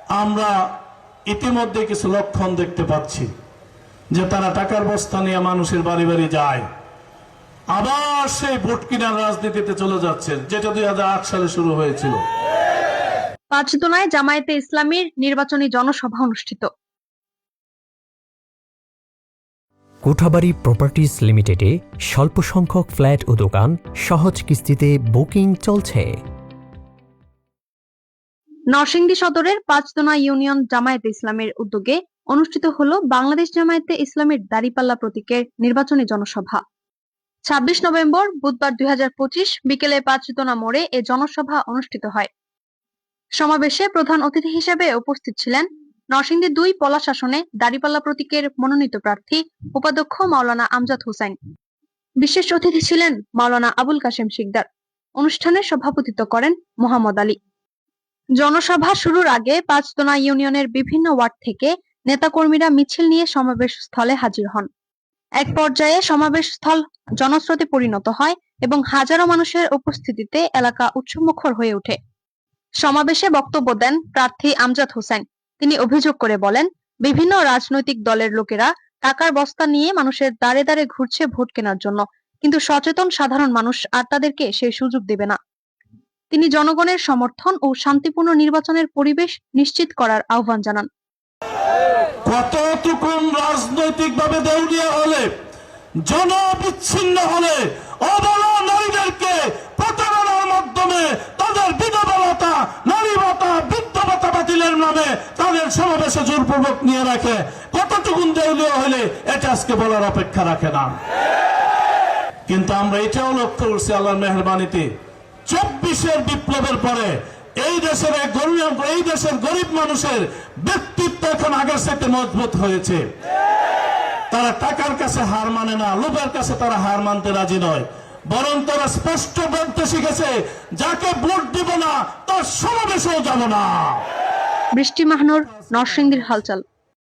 আমরা ইতিমধ্যে কিছু লক্ষণ দেখতে পাচ্ছি যে তারা টাকার বস্তা নিয়ে মানুষের বাড়ি বাড়ি যায়, আবার সেই ভোট কেনার রাজনীতিতে চলে যাচ্ছে, যেটা 2008 সালে শুরু হয়েছিল। পাঁচদোনায় জামায়াতে ইসলামীর নির্বাচনী জনসভা অনুষ্ঠিত। কোঠাবাড়ি প্রপার্টিজ লিমিটেডে স্বল্প সংখ্যক ফ্ল্যাট ও দোকান সহজ কিস্তিতে বুকিং চলছে। নরসিংদী সদরের পাঁচদোনা ইউনিয়ন জামায়াতে ইসলামীর উদ্যোগে অনুষ্ঠিত হলো বাংলাদেশ জামায়াতে ইসলামীর দাঁড়িপাল্লা প্রতীকের নির্বাচনী জনসভা। 26 নভেম্বর বুধবার 2025 বিকেলে পাঁচদোনা মোড়ে এ জনসভা অনুষ্ঠিত হয়। সমাবেশে প্রধান অতিথি হিসেবে উপস্থিত ছিলেন নরসিংদী 2 পলাশ আসনে দাঁড়িপাল্লা প্রতীকের মনোনীত প্রার্থী উপাধ্যক্ষ মাওলানা আমজাদ হোসাইন। বিশেষ অতিথি ছিলেন মাওলানা আবুল কাশেম শিকদার। অনুষ্ঠানে সভাপতিত্ব করেন মোহাম্মদ আলী। জনসভা শুরুর আগে পাঁচদোনা ইউনিয়নের বিভিন্ন ওয়ার্ড থেকে নেতাকর্মীরা মিছিল নিয়ে সমাবেশ স্থলে হাজির হন। এক পর্যায়ে সমাবেশ স্থল জনস্রোতে পরিণত হয় এবং হাজারো মানুষের উপস্থিতিতে এলাকা উৎসবমুখর হয়ে ওঠে। সমাবেশে বক্তব্য দেন প্রার্থী আমজাদ হোসেন। তিনি অভিযোগ করে বলেন, বিভিন্ন রাজনৈতিক দলের লোকেরা টাকার বস্তা নিয়ে মানুষের দাঁড়ে দাঁড়ে ঘুরছে ভোট কেনার জন্য, কিন্তু সচেতন সাধারণ মানুষ আর তাদেরকে সেই সুযোগ দেবে না। তিনি জনগণের সমর্থন ও শান্তিপূর্ণ নির্বাচনের পরিবেশ নিশ্চিত করার আহ্বান জানান। কতটুকু রাজনৈতিকভাবে দেউলিয়া হলে, জনবিচ্ছিন্ন হলে, অবলা নারীদেরকে প্রতারণার মাধ্যমে তাদের বিধবা ভাতা, নারী ভাতা, বৃদ্ধ ভাতা বাতিলের নামে তাদের সমাবেশে জোরপূর্বক নিয়ে রাখে, কতটুকু দেউলিয়া হলে এটা আজকে বলার অপেক্ষা রাখে না। কিন্তু আমরা এটাও লক্ষ্য করছি আল্লাহর মেহেরবানিতে, 24-এর বিপ্লবের পরে এই দেশের গরিব মানুষের ব্যক্তিত্ব এখন আগের চাইতে মজবুত হয়েছে। তারা টাকার কাছে হার মানে না, লোভের কাছে তারা হার মানতে রাজি নয়, বরং তারা স্পষ্ট বলতে শিখেছে, যাকে ভোট দিব না তার সমাবেশেও যাব না। বৃষ্টি মাহনুর, নরসিংদীর হালচাল।